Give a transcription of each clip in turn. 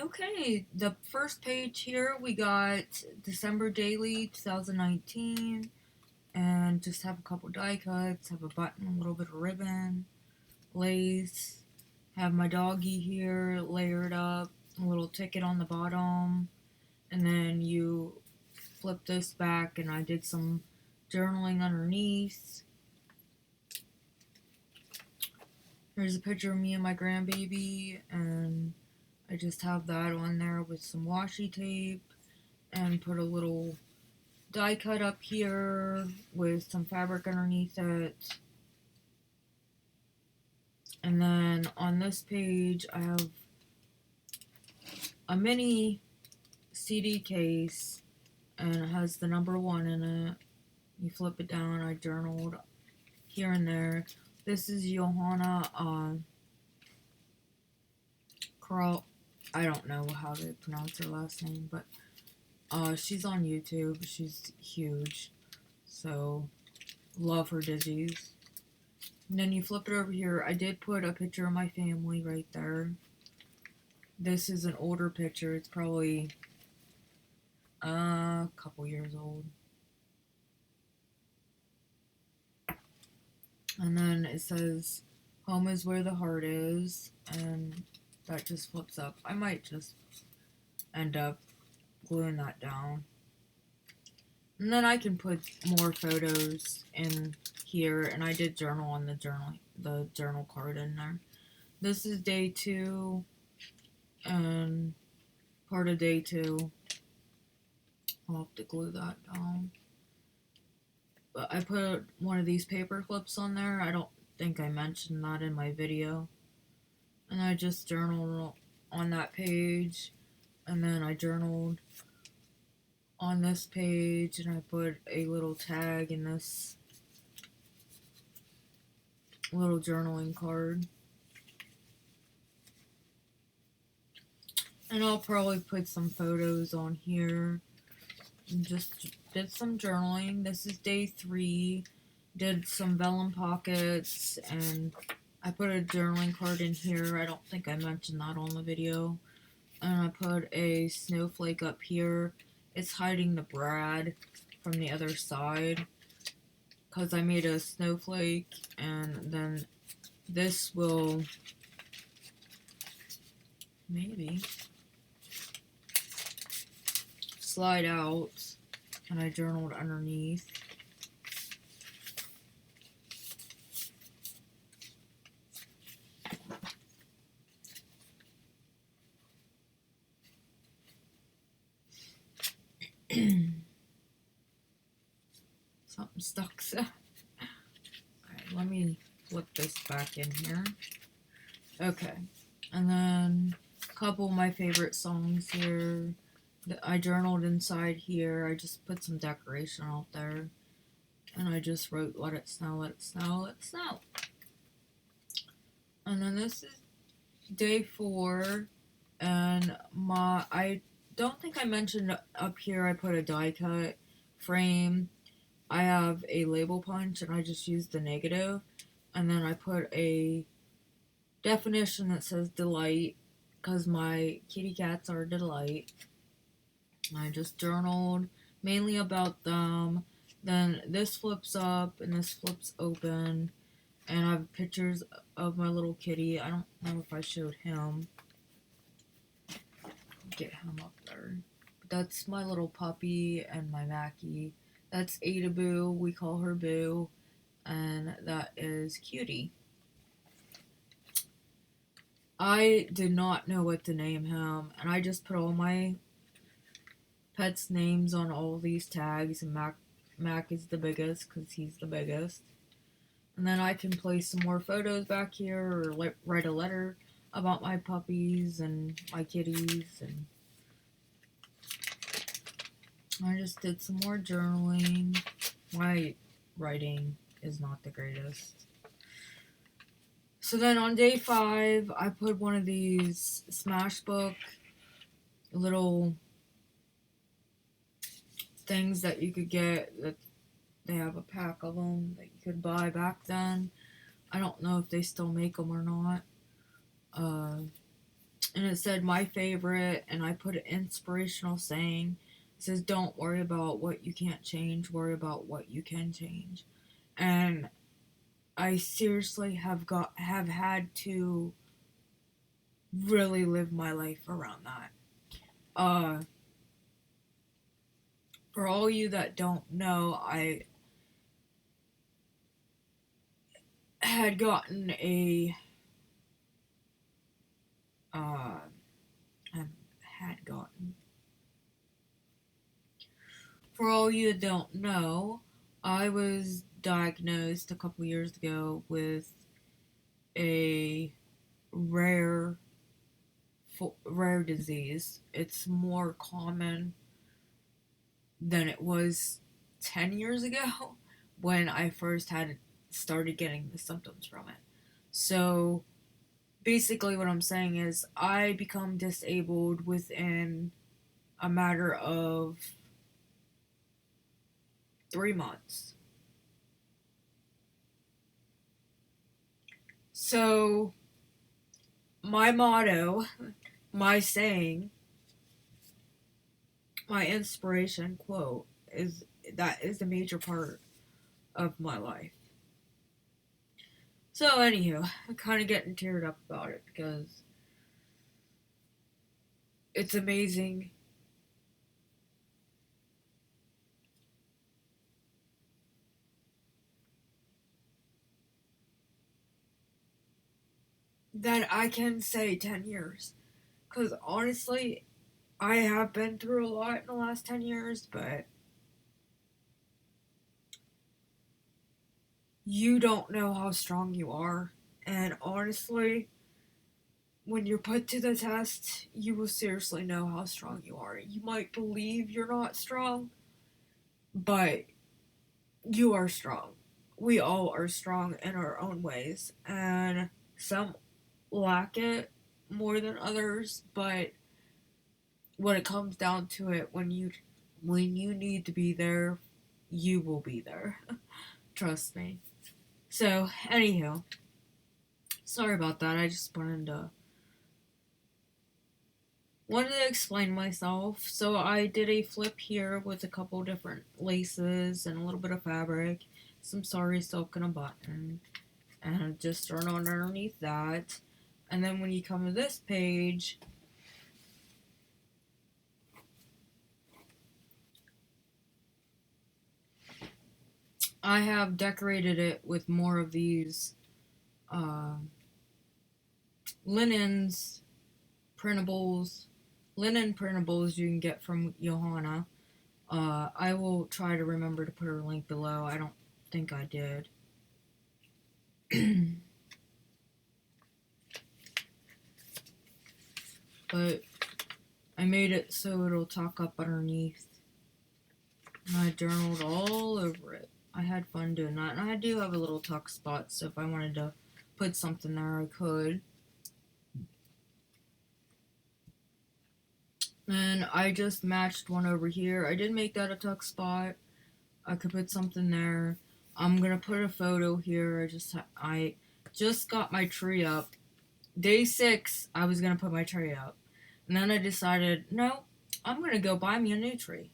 Okay, the first page here we got December Daily 2019, and just have a couple die cuts, have a button, a little bit of ribbon, lace, have my doggy here layered up, a little ticket on the bottom, and then you flip this back, and I did some journaling underneath. Here's a picture of me and my grandbaby, and I just have that on there with some washi tape and put a little die cut up here with some fabric underneath it. And then on this page I have a mini CD case and it has the number 1 in it. You flip it down. I journaled here and there. This is Johanna I don't know how to pronounce her last name, but she's on YouTube. She's huge. So, love her digis. And then you flip it over here. I did put a picture of my family right there. This is an older picture. It's probably a couple years old. And then it says, home is where the heart is. And that just flips up. I might just end up gluing that down. And then I can put more photos in here, and I did journal on the journal card in there. This is day 2 and part of day 2. I'll have to glue that down. But I put one of these paper clips on there. I don't think I mentioned that in my video. And I just journaled on that page, and then I journaled on this page, and I put a little tag in this little journaling card. And I'll probably put some photos on here. And just did some journaling. This is day 3. Did some vellum pockets, and I put a journaling card in here. I don't think I mentioned that on the video. And I put a snowflake up here. It's hiding the brad from the other side, because I made a snowflake, and then this will maybe slide out, and I journaled underneath. Something stuck. Alright, let me flip this back in here. Okay, and then a couple of my favorite songs here that I journaled inside here. I just put some decoration out there, and I just wrote, let it snow, let it snow, let it snow. And then this is day 4, and I don't think I mentioned up here I put a die cut frame. I have a label punch, and I just used the negative, and then I put a definition that says delight, because my kitty cats are a delight. I just journaled mainly about them. Then this flips up, and this flips open, and I have pictures of my little kitty. I don't know if I showed him. Get him up there. But that's my little puppy and my Mackie. That's Ada Boo, we call her Boo, and that is Cutie. I did not know what to name him, and I just put all my pets' names on all these tags, and Mac is the biggest, because he's the biggest. And then I can place some more photos back here, or write a letter about my puppies and my kitties, and I just did some more journaling. My writing is not the greatest. So then on day 5, I put one of these Smashbook little things that you could get, that they have a pack of them that you could buy back then. I don't know if they still make them or not. and it said my favorite, and I put an inspirational saying. It says, "Don't worry about what you can't change. Worry about what you can change." And I seriously have had to really live my life around that. For all you that don't know, I had gotten a uh, had gotten. For all you that don't know, I was diagnosed a couple years ago with a rare rare disease. It's more common than it was 10 years ago when I first had started getting the symptoms from it. So basically what I'm saying is I become disabled within a matter of 3 months. So my motto, my saying, my inspiration quote is that is a major part of my life. So anywho, I'm kind of getting teared up about it because it's amazing that I can say 10 years. Because honestly, I have been through a lot in the last 10 years, but you don't know how strong you are. And honestly, when you're put to the test, you will seriously know how strong you are. You might believe you're not strong, but you are strong. We all are strong in our own ways, and some lack it more than others, but when it comes down to it, when you need to be there, you will be there. Trust me. So, anywho, sorry about that. I just wanted to explain myself. So I did a flip here with a couple different laces and a little bit of fabric, some sari silk and a button, and just start on underneath that. And then when you come to this page, I have decorated it with more of these linens, printables, linen printables you can get from Johanna. I will try to remember to put her link below. I don't think I did. But I made it so it'll tuck up underneath. And I journaled all over it. I had fun doing that. And I do have a little tuck spot, so if I wanted to put something there, I could. And I just matched one over here. I did make that a tuck spot. I could put something there. I'm gonna put a photo here. I just got my tree up. Day 6, I was gonna put my tree up, and then I decided, no, I'm gonna go buy me a new tree.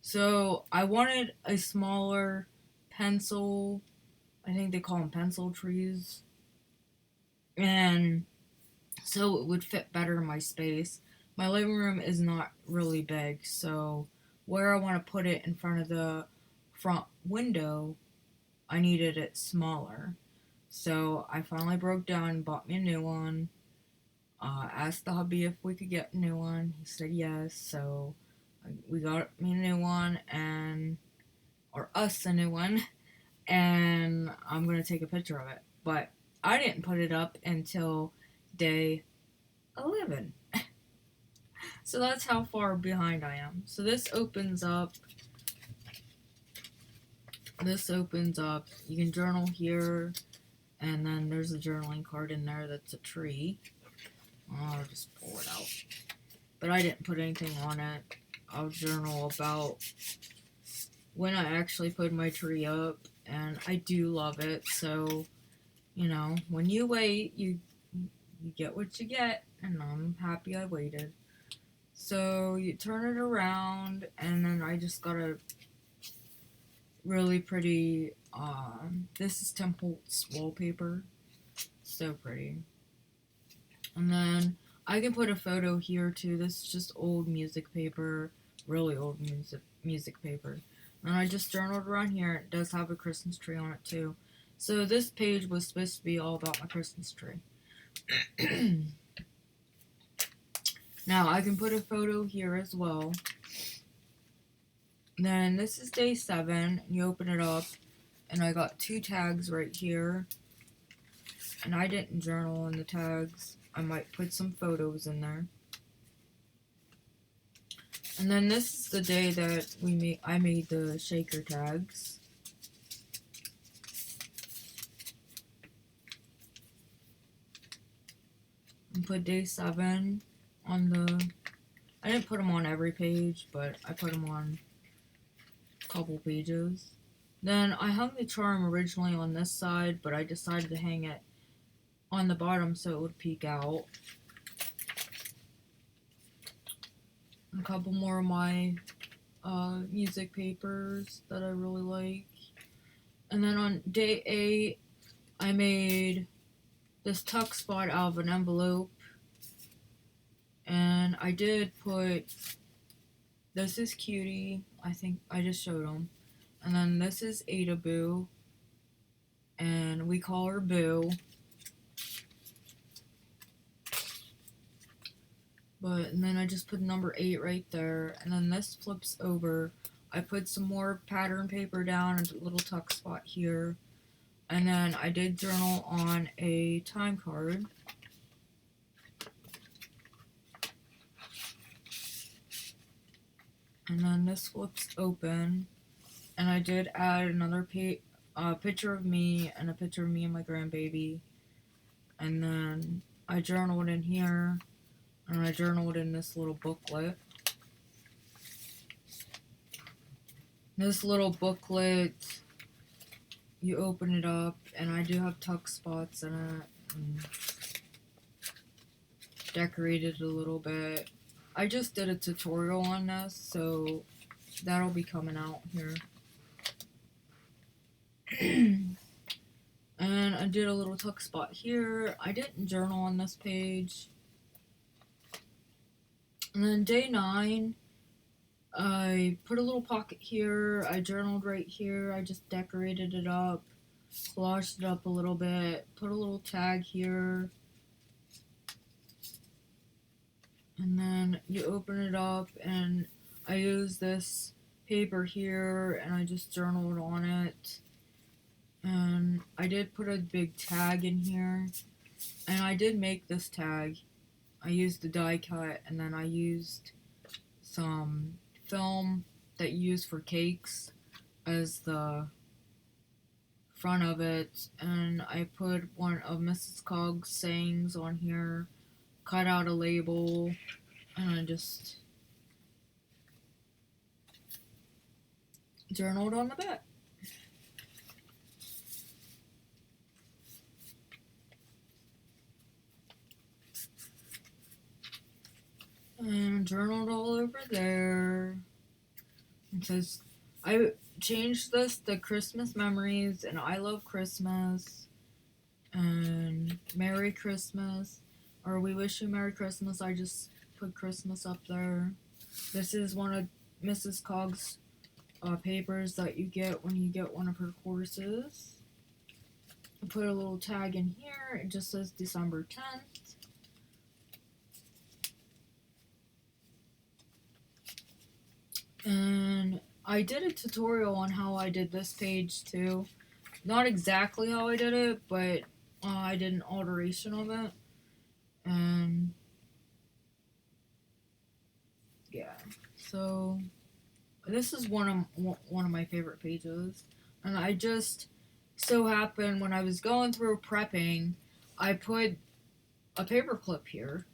So I wanted a smaller pencil. I think they call them pencil trees, and so it would fit better in my space. My living room is not really big, so where I want to put it in front of the front window, I needed it smaller. So I finally broke down and bought me a new one. Asked the hubby if we could get a new one. He said yes, so we got me a new one, or us a new one, and I'm going to take a picture of it. But I didn't put it up until day 11. So that's how far behind I am. So this opens up. You can journal here, and then there's a journaling card in there that's a tree. I'll just pull it out. But I didn't put anything on it. I'll journal about when I actually put my tree up, and I do love it. So, when you wait, you you get what you get, and I'm happy I waited. So you turn it around, and then I just got a really pretty, this is Temple's wallpaper. So pretty. And then I can put a photo here too. This is just old music paper, really old music paper. And I just journaled around here. It does have a Christmas tree on it too. So this page was supposed to be all about my Christmas tree. Now I can put a photo here as well. Then this is day 7, and you open it up, and I got 2 tags right here. And I didn't journal in the tags. I might put some photos in there. And then this is the day that I made the shaker tags. And put day 7 on the, I didn't put them on every page, but I put them on a couple pages. Then I hung the charm originally on this side, but I decided to hang it on the bottom so it would peek out. A couple more of my music papers that I really like. And then on day 8, I made this tuck spot out of an envelope. And I did put, this is Cutie, I think I just showed them. And then this is Ada Boo, and we call her Boo. And then I just put number 8 right there, and then this flips over. I put some more pattern paper down and a little tuck spot here. And then I did journal on a time card. And then this flips open, and I did add another picture of me and a picture of me and my grandbaby. And then I journaled in here, and I journaled in this little booklet. This little booklet, you open it up, and I do have tuck spots in it, and decorated a little bit. I just did a tutorial on this, so that'll be coming out here. And I did a little tuck spot here. I didn't journal on this page. And then day 9, I put a little pocket here. I journaled right here. I just decorated it up, collaged it up a little bit, put a little tag here. And then you open it up, and I use this paper here, and I just journaled on it. And I did put a big tag in here, and I did make this tag. I used the die cut, and then I used some film that you use for cakes as the front of it, and I put one of Mrs. Cog's sayings on here, cut out a label, and I just journaled on the back. And journaled all over there. It says, I changed this to Christmas memories, and I love Christmas, and Merry Christmas, or we wish you Merry Christmas. I just put Christmas up there. This is one of Mrs. Cog's papers that you get when you get one of her courses. I put a little tag in here. It just says December 10th. And I did a tutorial on how I did this page too. Not exactly how I did it, but I did an alteration of it. And yeah, so this is one of my favorite pages. And I just so happened when I was going through prepping, I put a paper clip here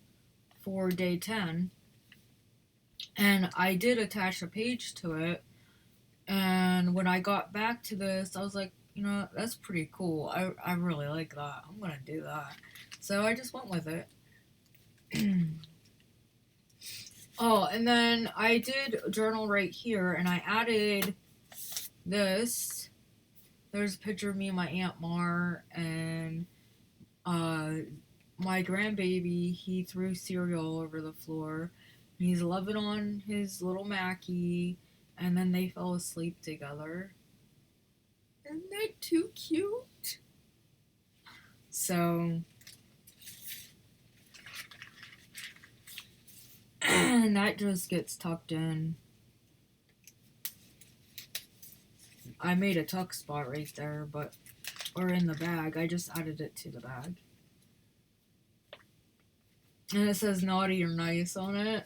for day 10. And I did attach a page to it. And when I got back to this, I was like, you know, that's pretty cool. I really like that. I'm gonna do that. So I just went with it. Oh, and then I did journal right here, and I added this. There's a picture of me and my Aunt Mar, and my grandbaby, he threw cereal over the floor. He's loving on his little Mackie, and then they fell asleep together. Isn't that too cute? So, and that just gets tucked in. I made a tuck spot right there, or in the bag. I just added it to the bag. And it says naughty or nice on it.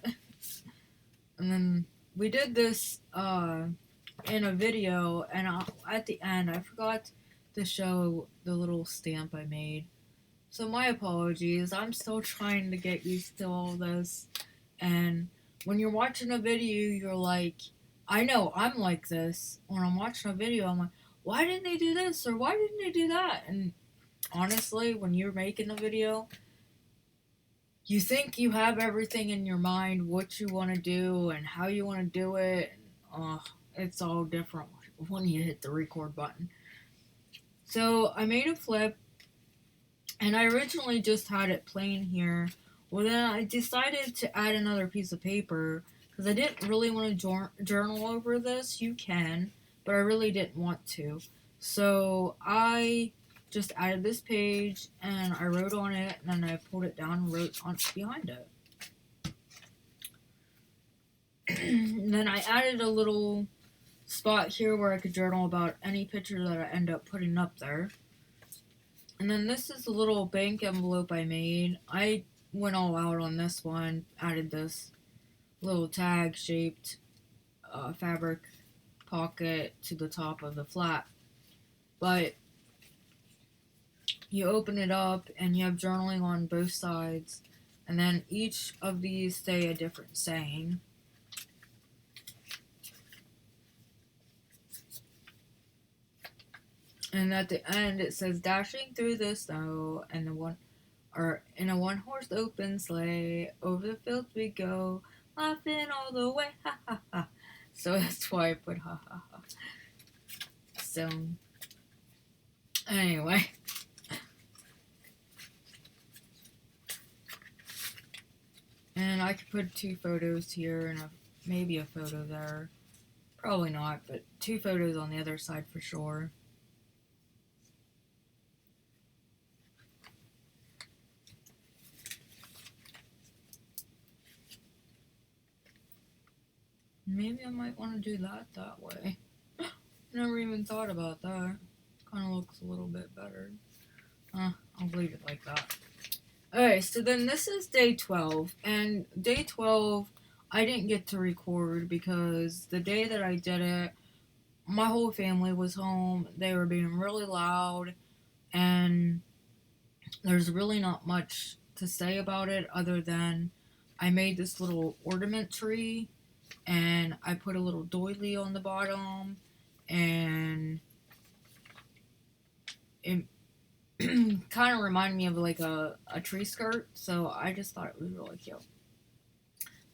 And then we did this in a video, and at the end I forgot to show the little stamp I made. So my apologies. I'm still trying to get used to all this. And when you're watching a video, you're like, I know I'm like this. When I'm watching a video, I'm like, why didn't they do this? Or why didn't they do that? And honestly, when you're making a video, you think you have everything in your mind, what you want to do and how you want to do it. It's all different when you hit the record button. So I made a flip, and I originally just had it plain here. Well, then I decided to add another piece of paper because I didn't really want to journal over this. You can, but I really didn't want to. So I just added this page, and I wrote on it, and then I pulled it down and wrote on behind it. And then I added a little spot here where I could journal about any picture that I end up putting up there. And then this is the little bank envelope I made. I went all out on this one, added this little tag shaped fabric pocket to the top of the flap. But you open it up and you have journaling on both sides, and then each of these say a different saying. And at the end it says, dashing through the snow and in a one-horse open sleigh, over the fields we go, laughing all the way, ha ha ha. So that's why I put ha ha ha. So anyway. And I could put 2 photos here and maybe a photo there. Probably not, but 2 photos on the other side for sure. Maybe I might want to do that way. Never even thought about that. Kind of looks a little bit better. I'll leave it like that. Okay, so then this is day 12, and day 12 I didn't get to record because the day that I did it, my whole family was home. They were being really loud, and there's really not much to say about it other than I made this little ornament tree, and I put a little doily on the bottom, and it kind of reminded me of like a tree skirt, so I just thought it was really cute.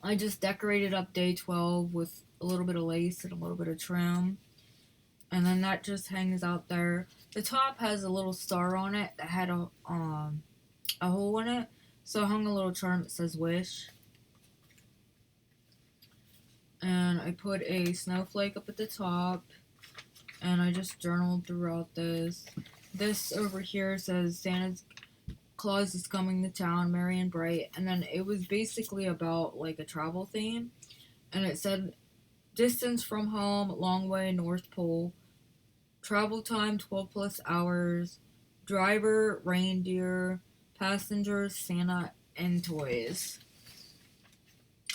I just decorated up day 12 with a little bit of lace and a little bit of trim, and then that just hangs out there. The top has a little star on it that had a hole in it, so I hung a little charm that says wish. And I put a snowflake up at the top, and I just journaled throughout this. This over here says Santa Claus is coming to town, merry and bright, and then it was basically about like a travel theme, and it said distance from home, long way, North Pole, travel time 12 plus hours, driver, reindeer, passengers, Santa, and toys.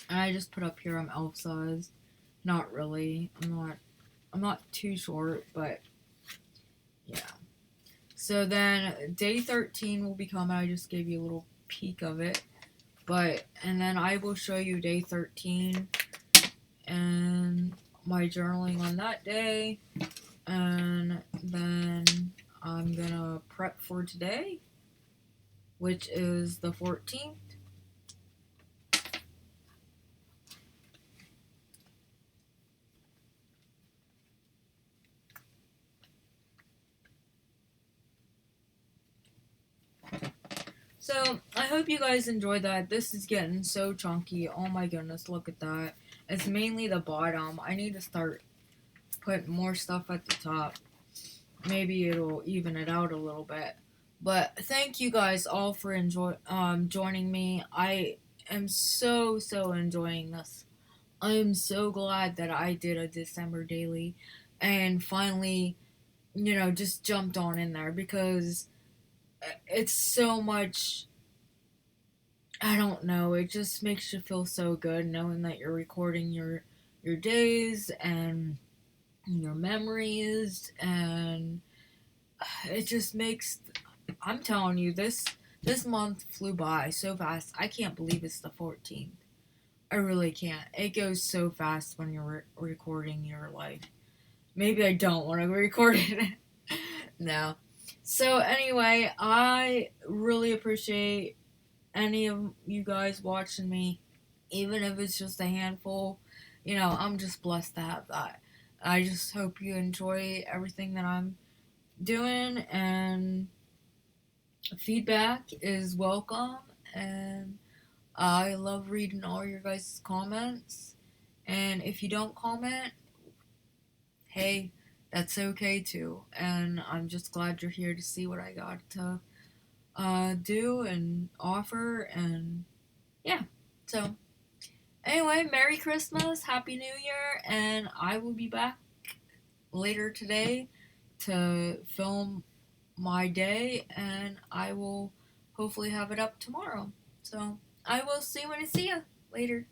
And I just put up here I'm elf size. Not really. I'm not too short, but yeah. So then day 13 will be coming. I just gave you a little peek of it. And then I will show you day 13 and my journaling on that day. And then I'm gonna prep for today, which is the 14th. So, I hope you guys enjoyed that. This is getting so chunky. Oh my goodness, look at that. It's mainly the bottom. I need to start putting more stuff at the top. Maybe it'll even it out a little bit. But thank you guys all for joining me. I am so enjoying this. I am so glad that I did a December daily and finally, just jumped on in there because it's so much. I don't know. It just makes you feel so good knowing that you're recording your days and your memories, and it just makes. I'm telling you, this month flew by so fast. I can't believe it's the 14th. I really can't. It goes so fast when you're recording your life. Maybe I don't want to record it. No. So anyway, I really appreciate any of you guys watching me, even if it's just a handful. I'm just blessed to have that. I just hope you enjoy everything that I'm doing, and feedback is welcome, and I love reading all your guys' comments. And if you don't comment, hey, that's okay too. And I'm just glad you're here to see what I got to do and offer. And yeah, so anyway, Merry Christmas, Happy New Year, and I will be back later today to film my day, and I will hopefully have it up tomorrow. So I will see you when I see you later.